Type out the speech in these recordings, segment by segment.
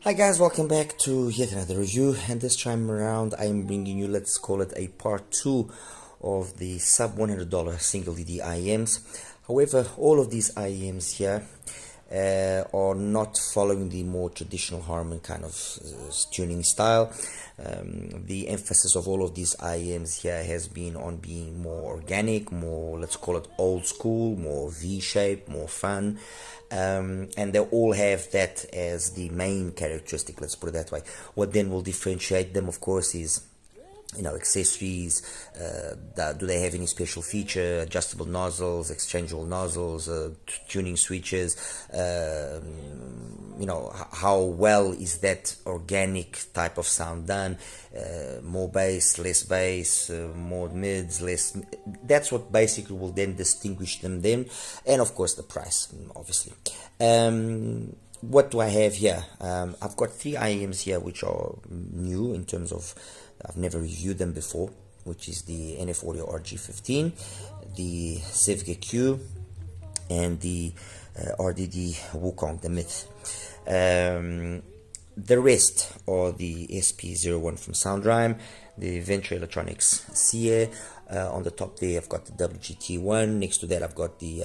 Hi guys, welcome back to yet another review, and this time around I'm bringing you, let's call it a part 2 of the sub $100 single DD IEMs. However, all of these IEMs here are not following the more traditional Harman kind of tuning style. The emphasis of all of these IEMs here has been on being more organic, more, let's call it old school, more V-shape, more fun. And they all have that as the main characteristic, let's put it that way. What then will differentiate them, of course, is accessories. Do they have any special feature, adjustable nozzles, exchangeable nozzles, tuning switches, how well is that organic type of sound done, more bass, less bass, more mids, less. That's what basically will then distinguish them then, and of course the price, obviously. What do I have here? I've got 3 IEMs here which are new in terms of I've never reviewed them before, which is the NF Audio RG15, the Sivga Que, and the RDD Wukong, the Myth. The rest are the SP-01 from SoundRhyme, the Venture Electronics CA. On the top there I've got the WGT1, next to that I've got the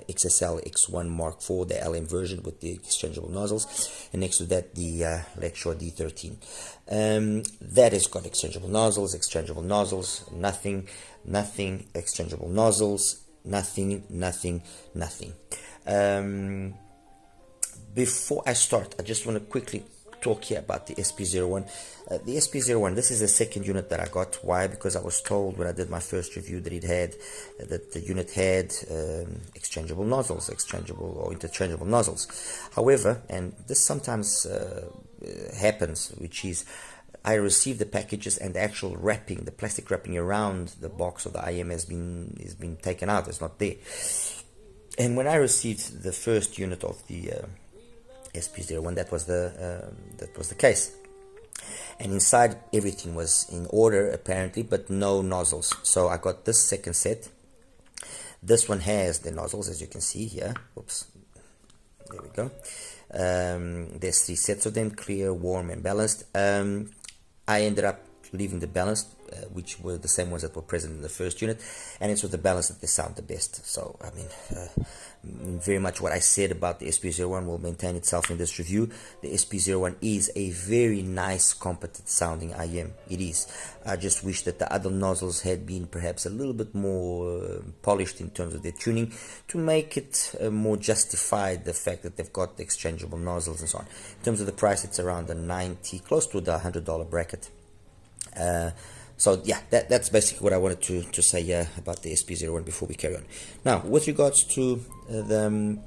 XSL X1 Mark IV, the LM version with the exchangeable nozzles, and next to that the Lakeshore D13. That has got exchangeable nozzles, nothing, exchangeable nozzles, nothing. Before I start, I just want to quickly talk here about the SP-01. The SP-01, this is the second unit that I got. Why? Because I was told when I did my first review that the unit had exchangeable nozzles, exchangeable or interchangeable nozzles. However, and this sometimes happens, which is I received the packages and the actual wrapping, the plastic wrapping around the box of the IEM has been taken out. It's not there. And when I received the first unit of the SP-01, that was the case, and inside everything was in order apparently, but no nozzles. So I got this second set. This one has the nozzles, as you can see here. Oops, there we go. There's 3 sets of them: clear, warm, and balanced. I ended up leaving the balanced, which were the same ones that were present in the first unit, and it's with the balance that they sound the best. So I mean, very much what I said about the SP-01 will maintain itself in this review. The SP-01 is a very nice, competent sounding IEM. It is. I just wish that the other nozzles had been perhaps a little bit more polished in terms of their tuning to make it more justified, the fact that they've got the exchangeable nozzles and so on. In terms of the price, it's around the 90, close to the $100 bracket. So yeah, that's basically what I wanted to say about the SP-01 before we carry on. Now, with regards to the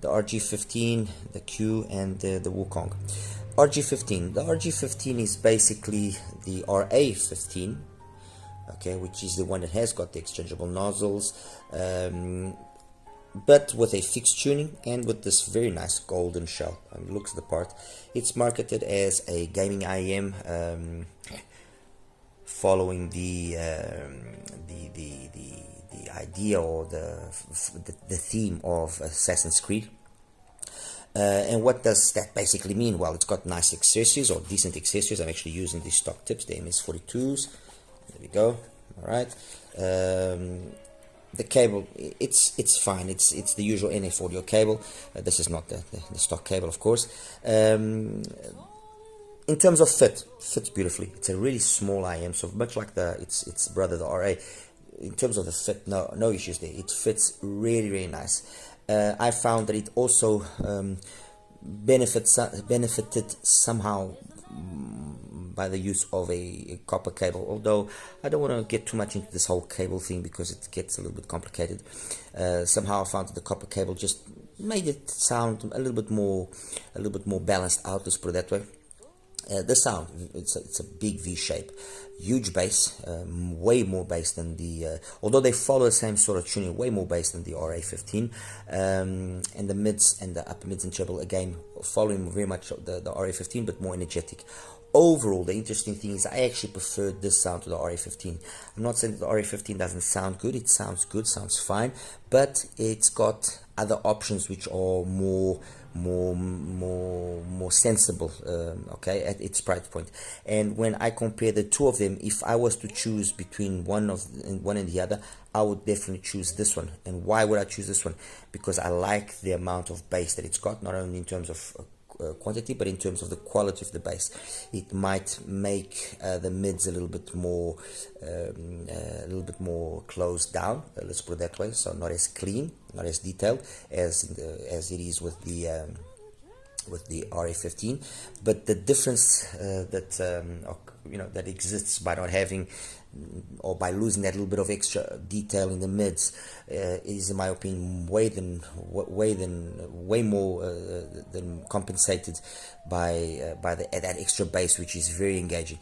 RG15, the Q, and the Wukong. RG15. The RG15 is basically the RA15, okay, which is the one that has got the exchangeable nozzles, but with a fixed tuning and with this very nice golden shell. I mean, looks the part. It's marketed as a gaming IEM. Following the idea or the theme of Assassin's Creed. And what does that basically mean? Well, it's got nice accessories or decent accessories. I'm actually using the stock tips, the MS42s. There we go. All right. The cable, it's fine. It's the usual NF audio cable. This is not the stock cable, of course. In terms of fits beautifully. It's a really small IEM, so much like its brother, the RA. In terms of the fit, no issues there. It fits really nice. I found that it also benefited somehow by the use of a copper cable, although I don't want to get too much into this whole cable thing because it gets a little bit complicated. Somehow I found that the copper cable just made it sound a little bit more balanced out, let's put it that way. The sound, it's a big V shape, huge bass, way more bass than the, although they follow the same sort of tuning, way more bass than the RA15, and the mids and the upper mids and treble, again, following very much the RA15, but more energetic. Overall, the interesting thing is I actually preferred this sound to the RA15. I'm not saying that the RA15 doesn't sound good. It sounds good, sounds fine, but it's got other options which are more more sensible, okay, at its price point. And when I compare the two of them, if I was to choose between one and the other, I would definitely choose this one. And why would I choose this one? Because I like the amount of bass that it's got, not only in terms of quantity, but in terms of the quality of the bass. It might make the mids a little bit more closed down, let's put it that way, so not as clean, not as detailed as it is with the RA15. But the difference that exists by not having, or by losing that little bit of extra detail in the mids, is, in my opinion, way more than compensated by that extra bass, which is very engaging.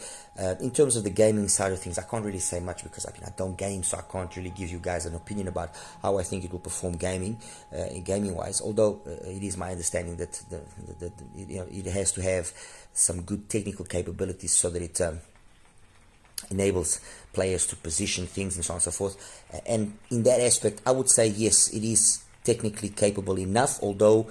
In terms of the gaming side of things, I can't really say much because I don't game, so I can't really give you guys an opinion about how I think it will perform gaming wise. Although it is my understanding that it has to have some good technical capabilities so that it enables players to position things and so on and so forth. And in that aspect, I would say yes, it is technically capable enough, although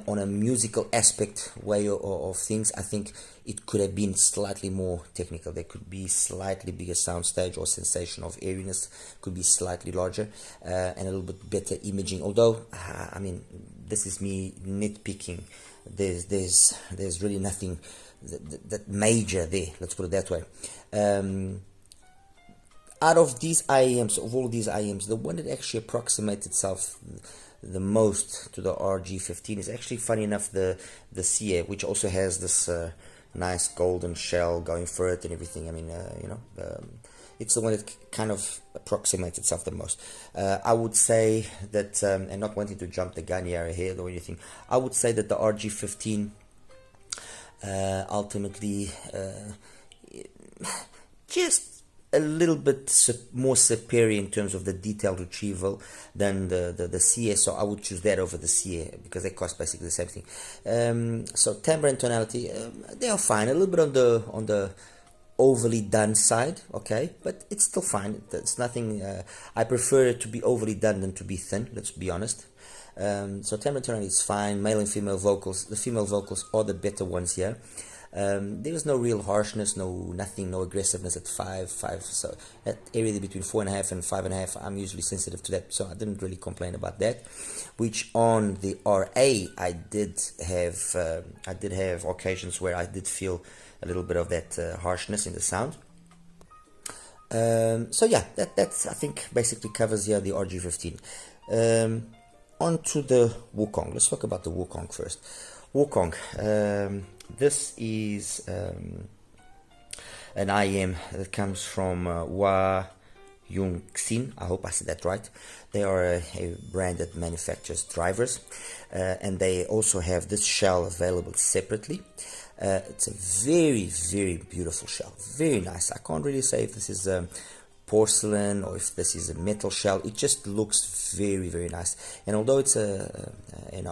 on a musical aspect way of things, I think it could have been slightly more technical. There could be slightly bigger soundstage, or sensation of airiness could be slightly larger, and a little bit better imaging. Although, I mean, this is me nitpicking. There's really nothing that major there, let's put it that way. Out of these IEMs, of all these IEMs, the one that actually approximates itself the most to the RG15 is actually, funny enough, the CA, which also has this nice golden shell going for it and everything. I mean, it's the one that kind of approximates itself the most. I would say that, and not wanting to jump the gun here ahead or anything, I would say that the RG15 ultimately just a little bit more superior in terms of the detailed retrieval than the CA, so I would choose that over the CA because they cost basically the same thing. So timbre and tonality, they are fine, a little bit on the overly done side, okay, but it's still fine. It's nothing. I prefer it to be overly done than to be thin, let's be honest. So timbre and tonality is fine. Male and female vocals, the female vocals are the better ones here. There is no real harshness, no aggressiveness at 5. So that area between 4.5 and 5.5, I'm usually sensitive to that, so I didn't really complain about that. Which on the RA, I did have occasions where I did feel a little bit of that harshness in the sound. So yeah, that's I think basically covers here the RG15. On to the Wukong. Let's talk about the Wukong first. Wukong. This is an IEM that comes from Huayunxin. I hope I said that right. They are a brand that manufactures drivers, and they also have this shell available separately. It's a very, very beautiful shell. Very nice. I can't really say if this is porcelain or if this is a metal shell. It just looks very, very nice, and although it's an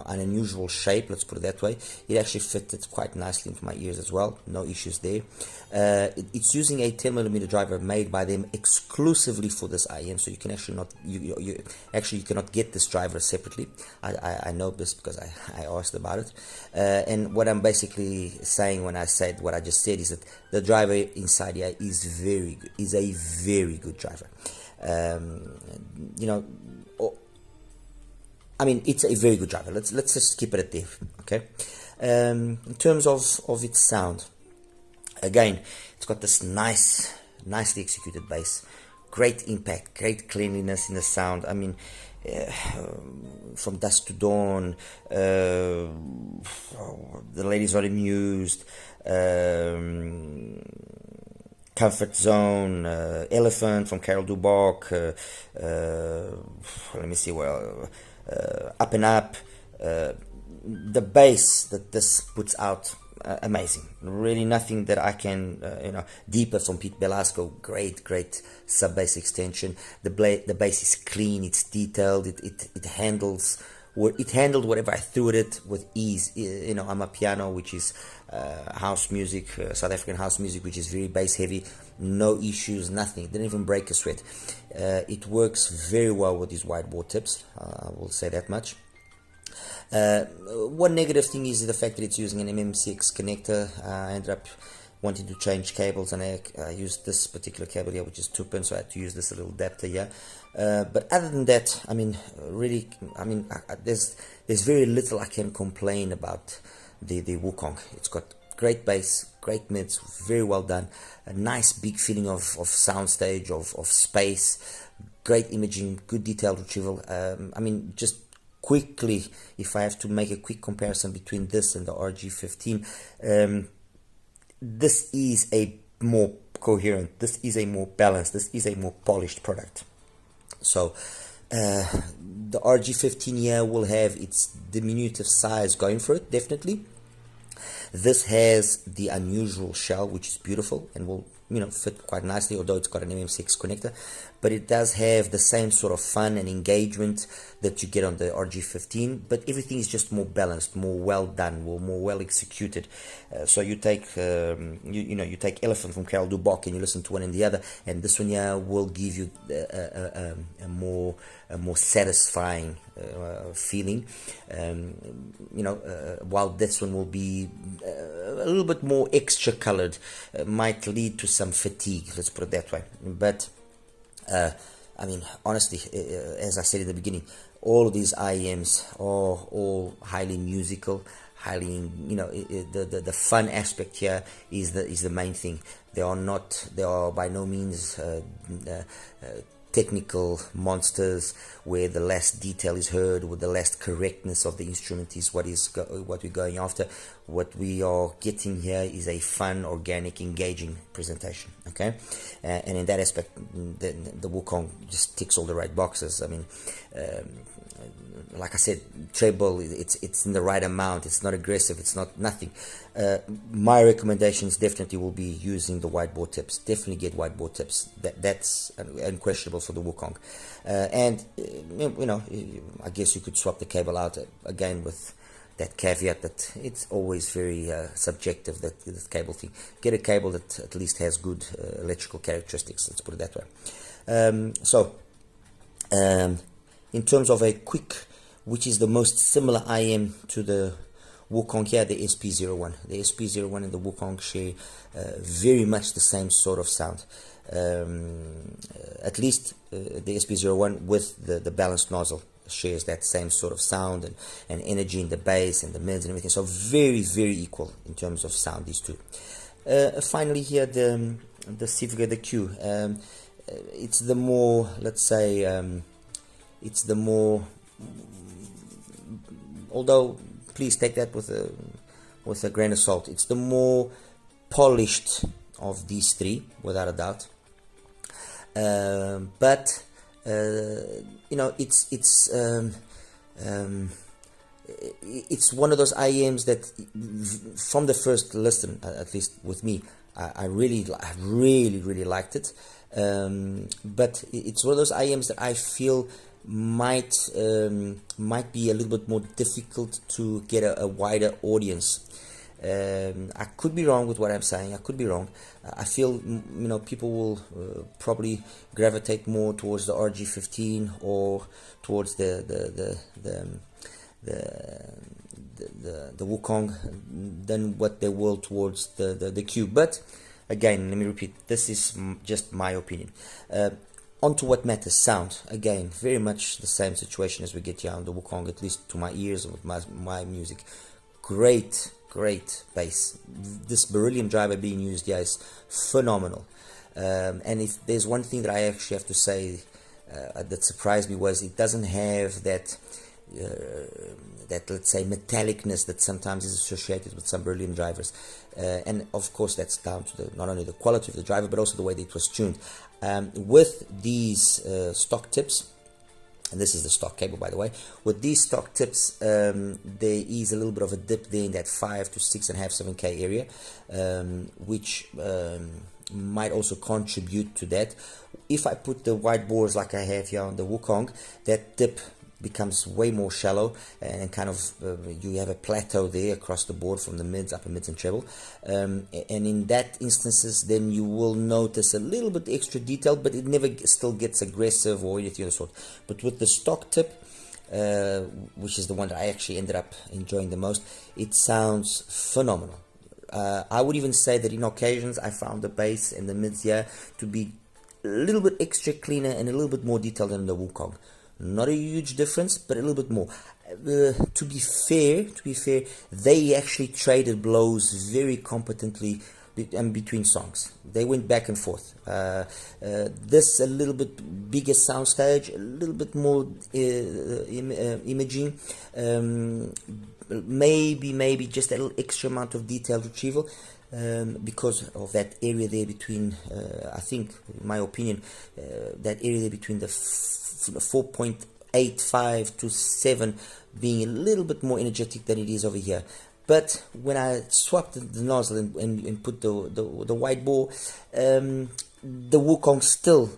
unusual shape, let's put it that way, it actually fitted quite nicely into my ears as well. No issues there. It's using a 10mm driver made by them exclusively for this IEM, so you can actually not you cannot get this driver separately. I know this because I asked about it, and what I'm basically saying when I said what I just said is that the driver inside here is very good, is a very good driver. I mean, it's a very good driver. Let's just keep it at there, okay? In terms of its sound, again, it's got this nicely executed bass, great impact, great cleanliness in the sound. I mean, from dusk to dawn, the ladies are amused, Comfort Zone, Elephant from Carol Dubach, let me see, Up and Up, the bass that this puts out, amazing. Really nothing that I can, deeper from Pete Belasco. Great sub bass extension. The bass is clean, it's detailed, it handled whatever I threw at it with ease. I'm a piano, which is house music, South African house music, which is very bass heavy. No issues, nothing. Didn't even break a sweat. It works very well with these wide bore tips. I will say that much. One negative thing is the fact that it's using an MMCX connector. I ended up wanting to change cables, and I used this particular cable here, which is 2 pins, so I had to use this little adapter here. But other than that, I mean, really, I mean, there's very little I can complain about the Wukong. It's got great bass, great mids, very well done, a nice big feeling of soundstage, of space, great imaging, good detailed retrieval. I mean, just quickly, if I have to make a quick comparison between this and the RG15, this is a more coherent, this is a more balanced, this is a more polished product. So the RG15 here will have its diminutive size going for it, definitely. This has the unusual shell, which is beautiful and will, you know, fit quite nicely, although it's got an MMCX connector, but it does have the same sort of fun and engagement that you get on the RG15, but everything is just more balanced, more well done, more well executed. So you take you take Elephant from Carol Dubach and you listen to one and the other, and this one here will give you a more satisfying feeling, while this one will be a little bit more extra colored, might lead to some fatigue, let's put it that way. But I mean, honestly, as I said in the beginning, all of these IEMs are all highly musical, highly, the fun aspect here is the main thing. They are by no means technical monsters where the less detail is heard, or the less correctness of the instrument is what we're going after. What we are getting here is a fun, organic, engaging presentation. Okay, and in that aspect, the Wukong just ticks all the right boxes. I mean, like I said, treble, it's in the right amount. It's not aggressive. It's not nothing. My recommendations definitely will be using the whiteboard tips. Definitely get whiteboard tips. That's unquestionable for the Wukong. And I guess you could swap the cable out again with that caveat that it's always very subjective, that cable thing. Get a cable that at least has good electrical characteristics. Let's put it that way. In terms of a quick, which is the most similar IM to the Wukong here, the SP-01. The SP-01 and the Wukong share very much the same sort of sound. At least the SP-01 with the balanced nozzle shares that same sort of sound and energy in the bass and the mids and everything. So very, very equal in terms of sound, these two. Finally here, the Sivga Que. It's the more, let's say, it's the more, although please take that with a grain of salt, it's the more polished of these three, without a doubt. But it's one of those IEMs that from the first listen, at least with me, I really liked it. But it's one of those IEMs that I feel might be a little bit more difficult to get a wider audience. I could be wrong with what I'm saying. I could be wrong. I feel people will probably gravitate more towards the RG15 or towards the Wukong than what they will towards the Q. But again, let me repeat, this is just my opinion. On to what matters, sound. Again, very much the same situation as we get here on the Wukong, at least to my ears with my music. Great bass. This Beryllium driver being used here is phenomenal. And if there's one thing that I actually have to say that surprised me, was it doesn't have that let's say metallicness that sometimes is associated with some Beryllium drivers, and of course that's down to not only the quality of the driver but also the way that it was tuned. With these stock tips, and this is the stock cable, by the way, with these stock tips, there is a little bit of a dip there in that 5 to 6.5, 7K area, which might also contribute to that. If I put the white bores like I have here on the Wukong, that dip becomes way more shallow, and kind of you have a plateau there across the board from the mids, upper mids and treble, and in that instances then you will notice a little bit extra detail, but it never still gets aggressive or anything of the sort. But with the stock tip, which is the one that I actually ended up enjoying the most, it sounds phenomenal. I would even say that in occasions I found the bass and the mids here to be a little bit extra cleaner and a little bit more detailed than the Wukong. Not a huge difference, but a little bit more. To be fair, they actually traded blows very competently between songs. They went back and forth. This a little bit bigger soundstage, a little bit more imaging, maybe just a little extra amount of detail retrieval, because of that area there between, I think, in my opinion, that area there between the 4.85 to 7 being a little bit more energetic than it is over here. But when I swapped the nozzle and put the wide bore, the Wukong still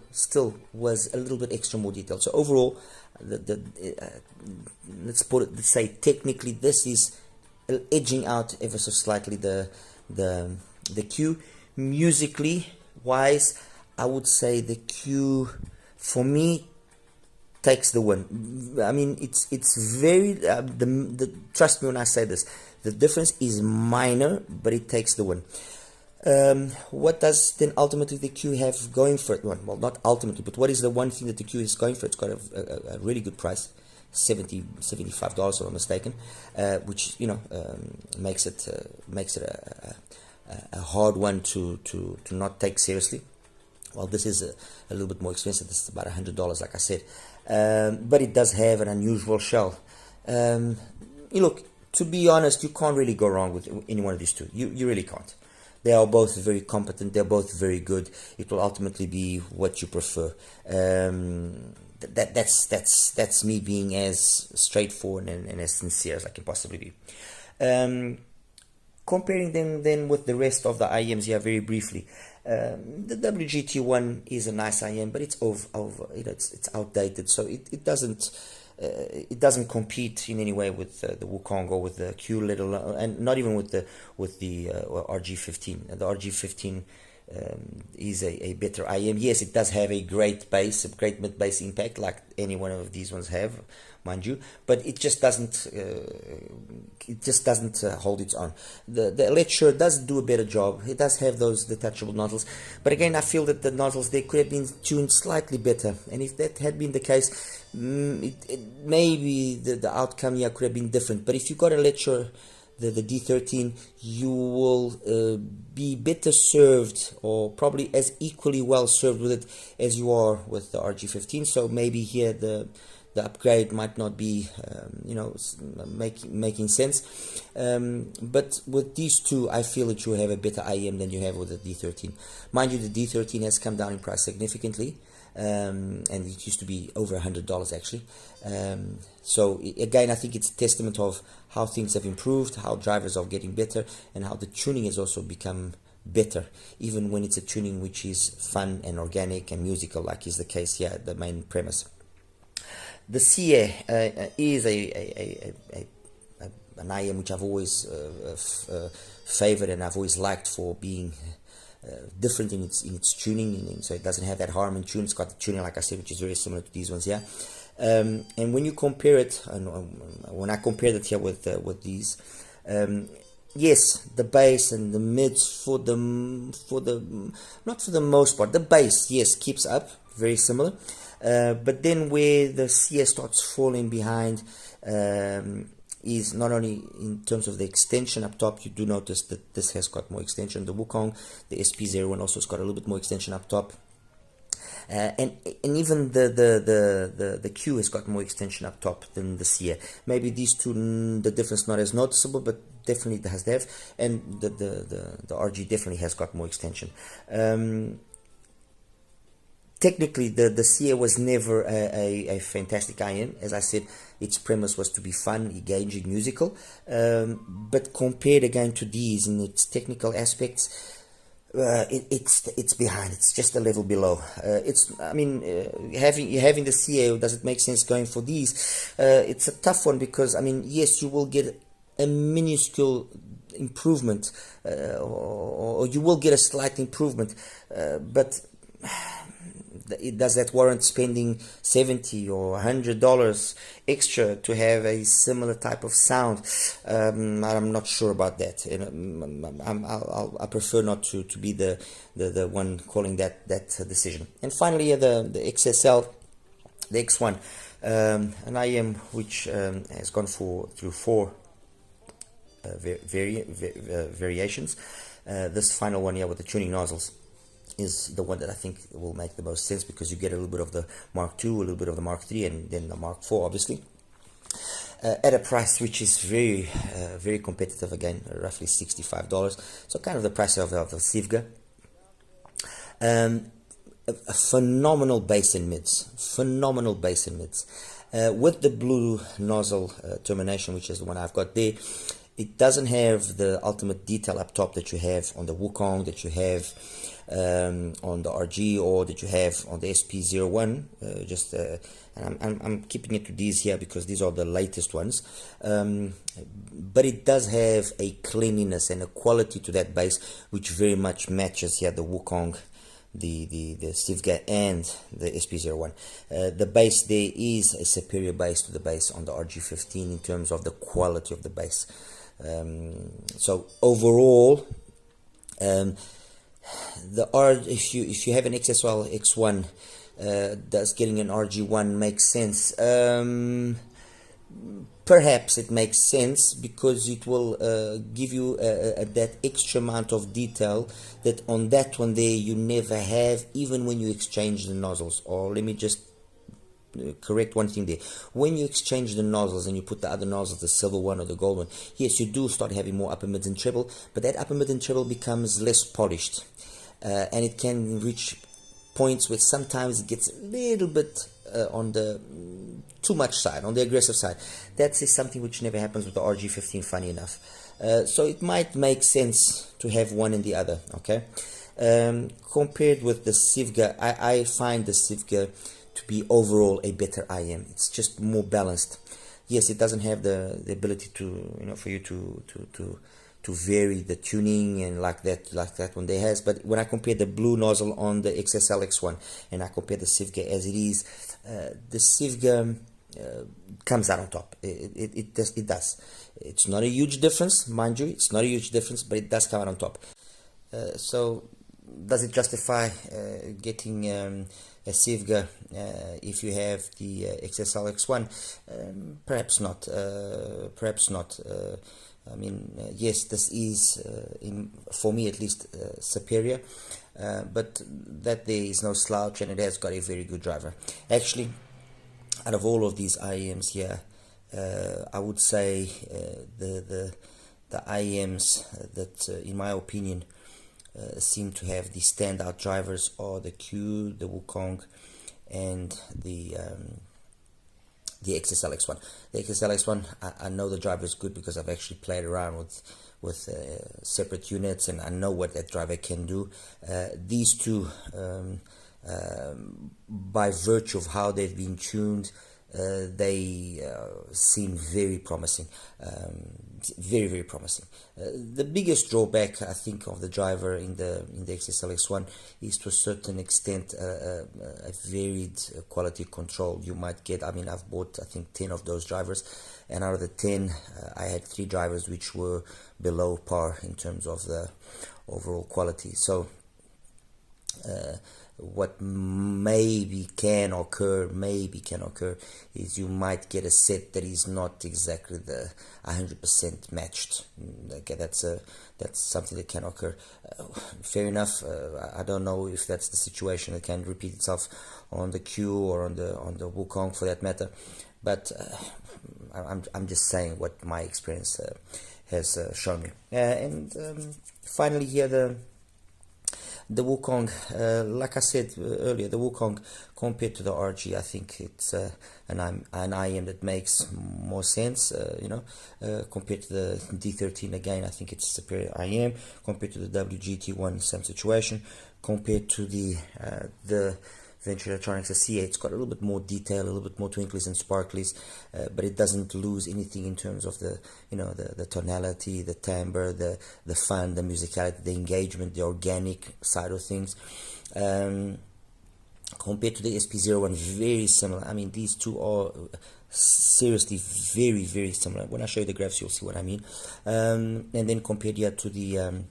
was a little bit extra more detailed. So overall, let's say technically this is edging out ever so slightly the Q. Musically wise, I would say the Q for me takes the win. I mean, it's very trust me when I say this. The difference is minor, but it takes the win. What does then ultimately the Q have going for it? Well, not ultimately, but what is the one thing that the Q is going for? It's got a really good price, $75 if I'm not mistaken, which makes it a hard one to not take seriously. Well, this is a little bit more expensive. This is about $100, like I said, but it does have an unusual shell. Look, to be honest, you can't really go wrong with any one of these two. You really can't. They are both very competent. They're both very good. It will ultimately be what you prefer. That's me being as straightforward and as sincere as I can possibly be. Comparing them then with the rest of the IEMs here very briefly. The WGT1 is a nice IEM, but it's it's outdated, so it doesn't compete in any way with the Wukong or with the Q little, and not even with the RG15. The RG15 is a better IEM. Yes, it does have a great bass, a great mid bass impact, like any one of these ones have, mind you. But it just doesn't. Hold its own. The Electro does do a better job. It does have those detachable nozzles, but again, I feel that the nozzles they could have been tuned slightly better. And if that had been the case, maybe the outcome here could have been different. But if you got Electro, the D13, you will be better served, or probably as equally well served with it as you are with the RG15. So maybe here the upgrade might not be making sense, but with these two I feel that you have a better IEM than you have with the D13. Mind you, the D13 has come down in price significantly, and it used to be over $100 actually. So again, I think it's a testament of how things have improved, how drivers are getting better, and how the tuning has also become better, even when it's a tuning which is fun and organic and musical, like is the case here, the main premise. The CA is an IEM which I've always favored, and I've always liked for being different in its tuning, so it doesn't have that Harman tune. It's got the tuning, like I said, which is very similar to these ones here. And when you compare it, when I compared it here with these, yes, the bass and the mids for the not for the most part, the bass, yes, keeps up, very similar. But then where the CS starts falling behind is not only in terms of the extension up top. You do notice that this has got more extension. The Wukong, the SP-01 also has got a little bit more extension up top. And even the Q has got more extension up top than the CA. Maybe these two, the difference not as noticeable, but definitely it has to have. And the RG definitely has got more extension. Technically, the CA was never a fantastic IEM. As I said, its premise was to be fun, engaging, musical. But compared again to these in its technical aspects, it's behind. It's just a level below. Having the CA, does it make sense going for these? It's a tough one because, yes, you will get a minuscule improvement, or you will get a slight improvement, but does that warrant spending $70 or $100 extra to have a similar type of sound? I'm not sure about that. I prefer not to be the one calling that decision. And finally, the XSL, the X1, an IEM which has gone through 4 variations. This final one here with the tuning nozzles is the one that I think will make the most sense, because you get a little bit of the Mark II, a little bit of the Mark III, and then the Mark IV, obviously, at a price which is very competitive, again, roughly $65. So kind of the price of the Sivga. A phenomenal bass and mids, with the blue nozzle termination, which is the one I've got there. It doesn't have the ultimate detail up top that you have on the Wukong, that you have on the RG, or that you have on the SP-01. And I'm keeping it to these here because these are the latest ones. But it does have a cleanliness and a quality to that bass which very much matches here the Wukong, the Sivga, and the SP-01. The bass there is a superior bass to the bass on the RG15 in terms of the quality of the bass. So overall, if you have an XSL X1, does getting an RG1 make sense? Perhaps it makes sense because it will give you that extra amount of detail that on that one there you never have, even when you exchange the nozzles. Or let me just correct one thing there. When you exchange the nozzles and you put the other nozzles, the silver one or the gold one, yes, you do start having more upper mids and treble, but that upper mid and treble becomes less polished, and it can reach points where sometimes it gets a little bit on the too much side, on the aggressive side. That is something which never happens with the RG15, funny enough. So it might make sense to have one and the other, okay? Compared with the Sivga, I find the Sivga to be overall a better IEM. It's just more balanced. Yes, it doesn't have the ability to, for you to vary the tuning and like that one there has. But when I compare the blue nozzle on the XSL X1 and I compare the Sivga as it is, the Sivga comes out on top. It does. It's not a huge difference, mind you. It's not a huge difference, but it does come out on top. So does it justify getting a Sivga if you have the XSL X1? Perhaps not. Perhaps not. I mean, yes, this is, for me at least, superior, but that there is no slouch, and it has got a very good driver. Actually, out of all of these IEMs here, I would say the IEMs that, in my opinion, seem to have the standout drivers are the Q, the Wukong, and the XSL X1. The XSL X1, I know the driver is good because I've actually played around with separate units, and I know what that driver can do. These two, by virtue of how they've been tuned, they seem very promising, very promising. The biggest drawback, I think, of the driver in the XSL X1 is, to a certain extent, a varied quality control. You might get, I mean, I've bought, I think, 10 of those drivers, and out of the 10, I had 3 drivers which were below par in terms of the overall quality. So what maybe can occur is you might get a set that is not exactly the 100% matched. Okay, that's something that can occur. Fair enough. I don't know if that's the situation. It can repeat itself on the Q or on the Wukong, for that matter. But I'm just saying what my experience has shown me. And finally here, the Wukong, like I said earlier, the Wukong compared to the RG, I think it's an IEM that makes more sense. Compared to the D13, again, I think it's a superior IEM. Compared to the WGT1, same situation. Compared to the Venture Electronics SCA, it's got a little bit more detail, a little bit more twinklies and sparklies, but it doesn't lose anything in terms of the tonality, the timbre, the fun, the musicality, the engagement, the organic side of things. compared to the SP01, very similar. I mean, these two are seriously very, very similar. When I show you the graphs, you'll see what I mean. And then compared here to the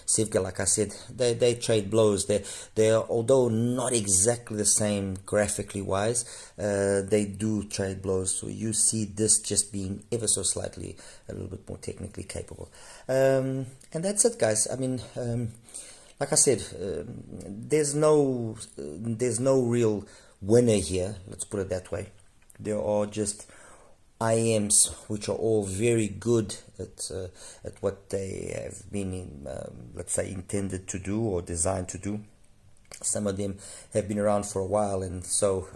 Sivga, like I said, they trade blows. They are, although not exactly the same graphically wise, they do trade blows. So you see this just being ever so slightly a little bit more technically capable. And that's it, guys. I mean, like I said, there's no real winner here. Let's put it that way. There are just IEMs which are all very good at what they have been, let's say, intended to do or designed to do. Some of them have been around for a while, and so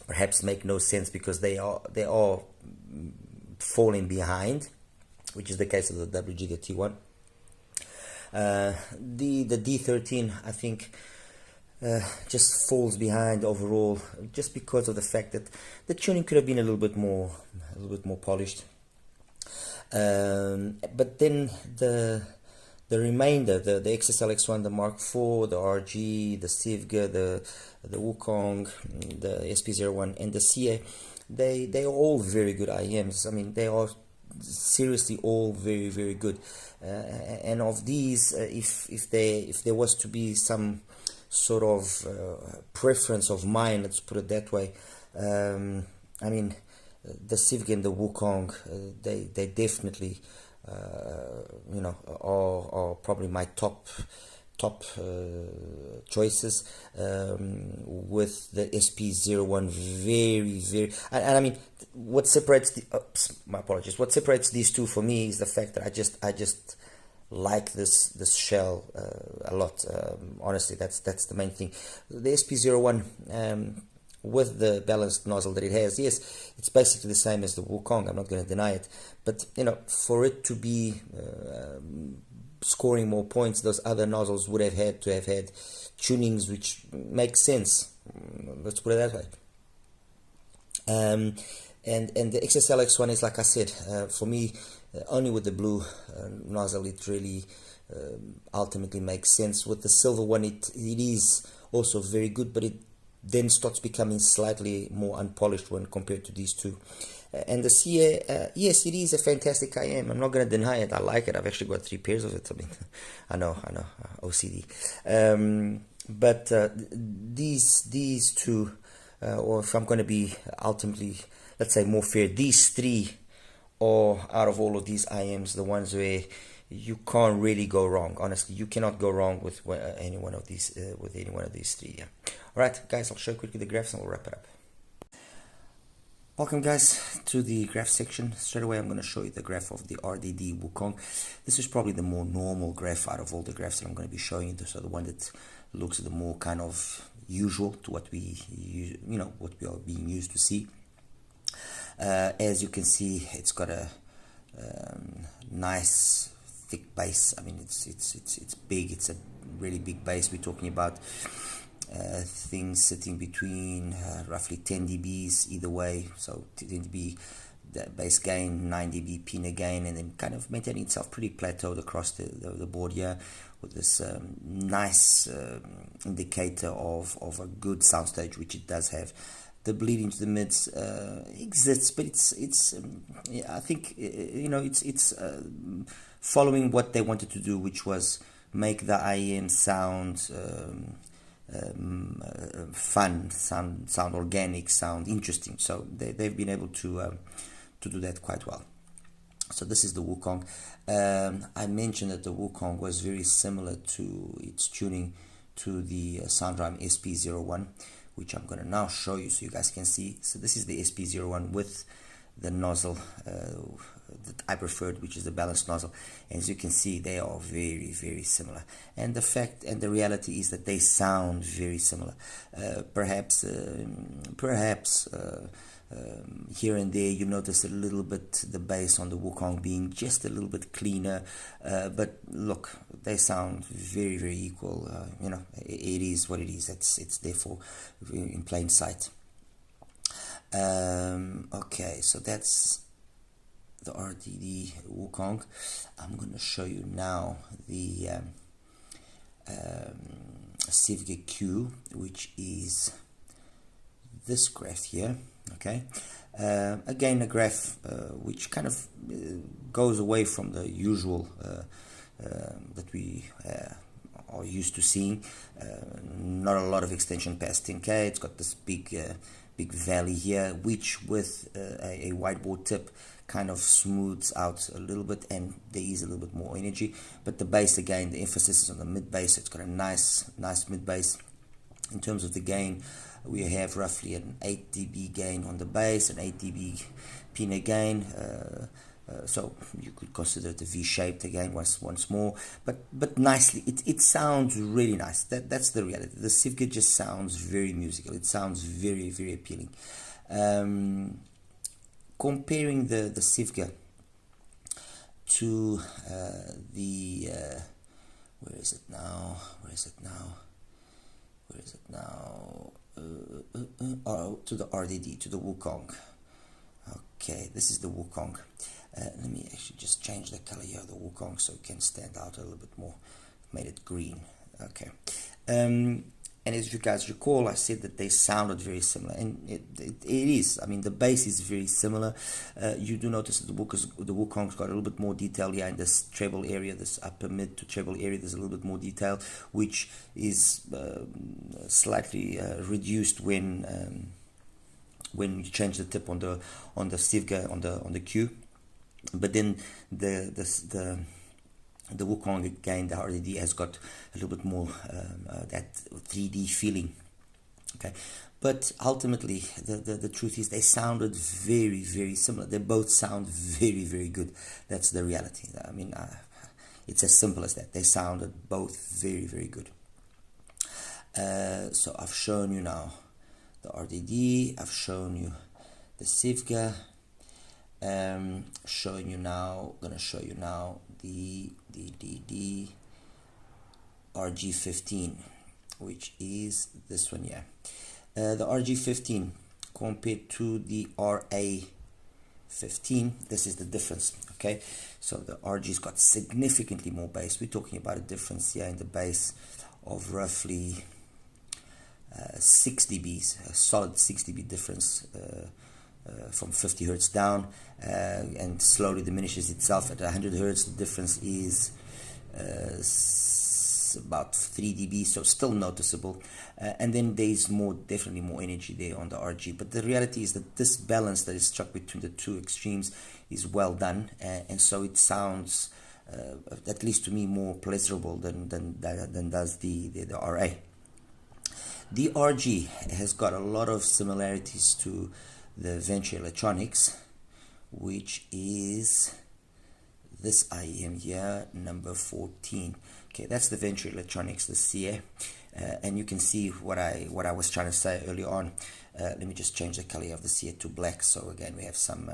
perhaps make no sense because they are falling behind, which is the case of the WG, the T1. The D13, I think, just falls behind overall, just because of the fact that the tuning could have been a little bit more polished. But then the remainder, the XSL X1, the Mark IV, the RG, the Sivga, the Wukong, the SP01, and the CA, they are all very good IEMs. I mean, they are seriously all very, very good. And of these, if there was to be some sort of preference of mine, let's put it that way, I mean, the Sivga and the Wukong, they definitely you know, are probably my top choices, with the SP01 very, and I mean, what separates what separates these two for me is the fact that I just like this shell a lot. Honestly, that's the main thing. The SP01, with the balanced nozzle that it has, yes, it's basically the same as the Wukong, I'm not going to deny it, but you know, for it to be scoring more points, those other nozzles would have had to have had tunings which make sense, let's put it that way. And the XSL X1 is, like I said, for me, only with the blue nozzle it really ultimately makes sense. With the silver one, it is also very good, but it then starts becoming slightly more unpolished when compared to these two. And the CA, yes, it is a fantastic IM. I'm not going to deny it. I like it. I've actually got 3 pairs of it. I mean, I know, OCD. But these two, or if I'm going to be ultimately, let's say, more fair, these 3 are, out of all of these IMs, the ones where you can't really go wrong. Honestly, you cannot go wrong with any one of these 3. Yeah. All right, guys, I'll show you quickly the graphs and we'll wrap it up. Welcome, guys, to the graph section. Straight away, I'm going to show you the graph of the RDD Wukong. This is probably the more normal graph out of all the graphs that I'm going to be showing you. So the one that looks the more kind of usual to what we are being used to see. As you can see, it's got a nice thick base. I mean, it's big. It's a really big base. We're talking about things sitting between roughly 10 dBs either way. So 10 dB the base gain, 9 dB PENON gain, and then kind of maintaining itself pretty plateaued across the board here, with this nice indicator of a good soundstage, which it does have. The bleed into the mids exists, but it's yeah, I think it's following what they wanted to do, which was make the IEM sound fun, sound organic, sound interesting. So they've been able to do that quite well. So this is the Wukong. I mentioned that the Wukong was very similar to its tuning to the SoundRhyme SP01, which I'm going to now show you so you guys can see. So this is the SP01 with the nozzle that I preferred, which is the balanced nozzle. And as you can see, they are very, very similar. And the fact and the reality is that they sound very similar. Perhaps here and there you notice a little bit the bass on the Wukong being just a little bit cleaner, but look, they sound very, very equal. It is what it is. It's therefore in plain sight. Okay, so that's the RDD Wukong. I'm going to show you now the Sivga Que, which is this graph here. Okay, again a graph which kind of goes away from the usual that we are used to seeing. Not a lot of extension past 10k. It's got this big valley here, which with a whiteboard tip kind of smooths out a little bit, and there is a little bit more energy. But the bass, again, the emphasis is on the mid bass. It's got a nice mid bass. In terms of the gain, we have roughly an 8 dB gain on the bass, an 8 dB PENON gain. So you could consider it a V-shaped again once more, but nicely. It sounds really nice. That's the reality. The Sivga just sounds very musical. It sounds very appealing. Comparing the Sivga to the where is it now? To the RDD, to the Wukong. Okay, this is the Wukong. Let me actually just change the color here of the Wukong so it can stand out a little bit more. Made it green. Okay. And as you guys recall, I said that they sounded very similar, and it is. I mean, the bass is very similar. You do notice that the Wukong's got a little bit more detail here in this treble area, this upper mid to treble area. There's a little bit more detail, which is slightly reduced when you change the tip on the Sivga on the Que. But then the Wukong, again, the RDD, has got a little bit more that 3D feeling. Okay, but ultimately the truth is they sounded very similar. They both sound very good. That's the reality. I mean, it's as simple as that. They sounded both very good. So I've shown you now the RDD. I've shown you the Sivga. Showing you now, gonna show you now the RG15, which is this one here. The RG15 compared to the RA15, this is the difference. Okay, so the RG's got significantly more bass. We're talking about a difference here in the bass of roughly 6 dBs, a solid 6 dB difference. From 50 hertz down, and slowly diminishes itself at 100 hertz. The difference is about 3 dB, so still noticeable. And then there's definitely more energy there on the RG. But the reality is that this balance that is struck between the two extremes is well done, and so it sounds, at least to me, more pleasurable than does the RA. The RG has got a lot of similarities to the Venture Electronics, which is this IEM here, number 14. Okay, that's the Venture Electronics, the CA, and you can see what I was trying to say earlier on. Let me just change the color of the CA to black, so again we have some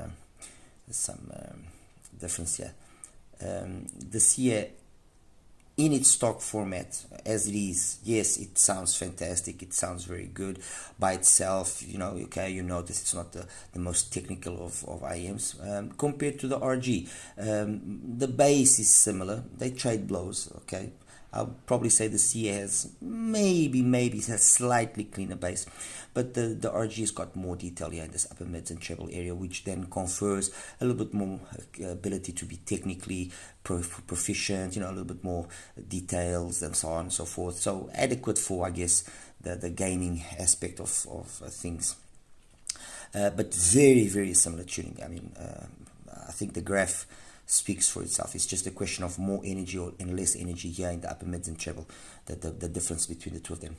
difference here. The CA, in its stock format as it is, yes, it sounds fantastic. It sounds very good by itself. You know, okay, you notice it's not the most technical of IEMs compared to the RG. The bass is similar. They trade blows. Okay, I'll probably say the CA has maybe has slightly cleaner bass, but the RG has got more detail here in this upper mids and treble area, which then confers a little bit more ability to be technically proficient, you know, a little bit more details and so on and so forth. So adequate for, I guess, the gaming aspect of things. But very similar tuning. I mean, I think the graph speaks for itself. It's just a question of more energy and less energy here in the upper mids and treble, the difference between the two of them.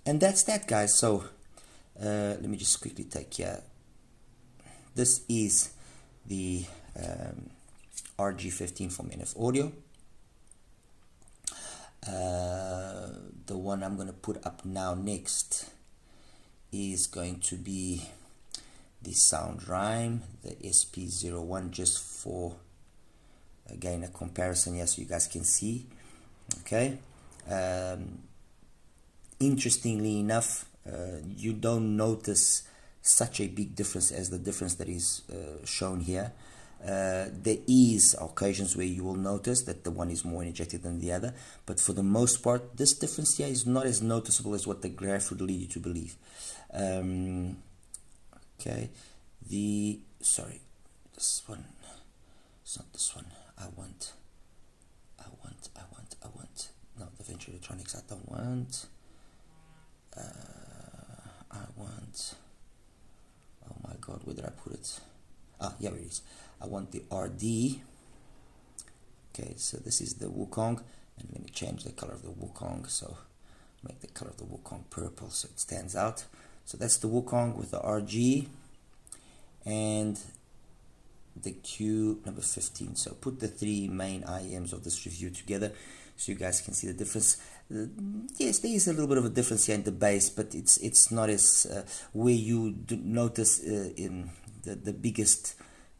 And that's that, guys. So let me just quickly take here. This is the RG15 from NF Audio. The one I'm going to put up now next is going to be the SoundRhyme, the SP-01, just for, again, a comparison here so you guys can see. Okay, interestingly enough, you don't notice such a big difference as the difference that is shown here. There is occasions where you will notice that the one is more energetic than the other, but for the most part, this difference here is not as noticeable as what the graph would lead you to believe. Okay, sorry, this one, it's not this one. I want, no, the Venture Electronics, I don't want, oh my god, where did I put it? Yeah, it is. I want the RD. Okay, so this is the Wukong, and let me change the color of the Wukong, so make the color of the Wukong purple so it stands out. So that's the Wukong with the RG and the Q number 15. So put the three main IEMs of this review together so you guys can see the difference. Yes, there is a little bit of a difference here in the bass, but it's not as where you notice in the biggest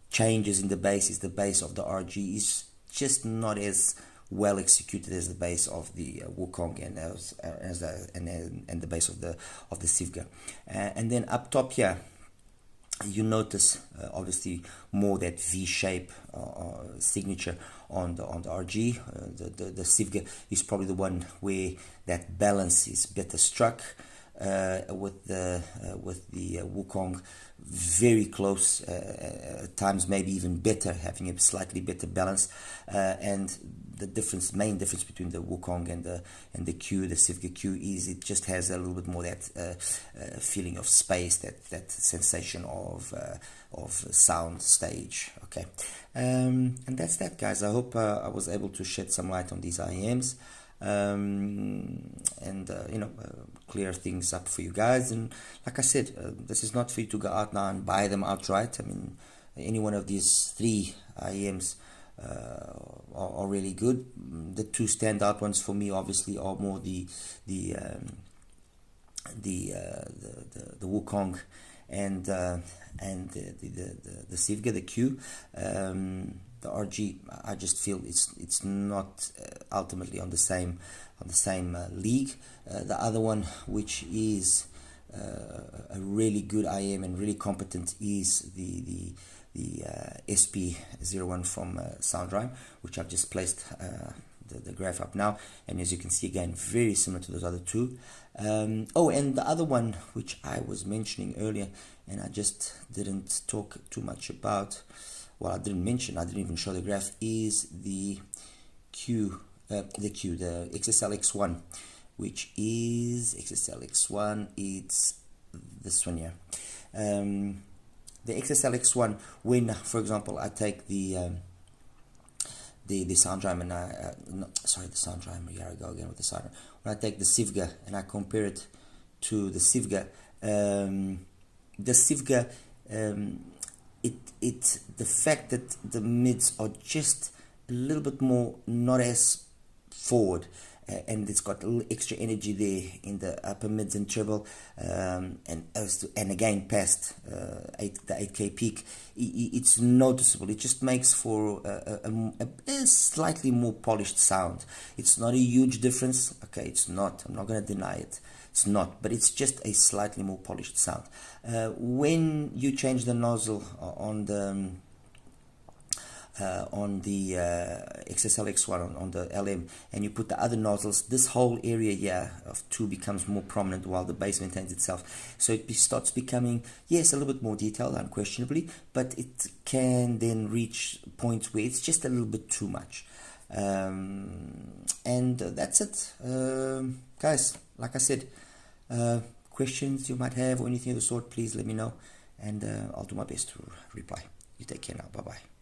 changes in the bass is the bass of the RG is just not as well executed as the bass of the Wukong and the bass of the Sivga. And then up top here, you notice obviously more that V shape signature on the RG. The Sivga is probably the one where that balance is better struck. With the Wukong, very close, at times maybe even better, having a slightly better balance, and the main difference between the Wukong and the Q, the Sivga Q, is it just has a little bit more that feeling of space, that sensation of sound stage. Okay, and that's that, guys. I hope I was able to shed some light on these IEMs. Clear things up for you guys. And like I said, this is not for you to go out now and buy them outright. I mean, any one of these three IEMs are really good. The two standout ones for me obviously are more the Wukong and the Sivga, the Q. The RG, I just feel it's not ultimately on the same league. The other one, which is a really good IEM and really competent, is the SP-01 from SoundRhyme, which I've just placed the graph up now, and as you can see, again, very similar to those other two. And the other one which I was mentioning earlier and I just didn't talk too much about, well, I didn't even show the graph, is the XSL-X1, which is XSL-X1. It's this one here. The XSL-X1, when, for example, I take the SoundRhyme and the SoundRhyme. Here I go again with the SoundRhyme. When I take the Sivga and I compare it to the Sivga, the fact that the mids are just a little bit more not as forward, and it's got a little extra energy there in the upper mids and treble, and again past the 8K peak, it's noticeable. It just makes for a slightly more polished sound. It's not a huge difference, okay, it's not, I'm not going to deny it, it's not, but it's just a slightly more polished sound. When you change the nozzle on the XSL-X1 on the LM, and you put the other nozzles, this whole area here of 2 becomes more prominent while the bass maintains itself. So it starts becoming, yes, a little bit more detailed, unquestionably, but it can then reach points where it's just a little bit too much. And that's it, guys. Like I said, questions you might have or anything of the sort, please let me know, and I'll do my best to reply. You take care now. Bye bye.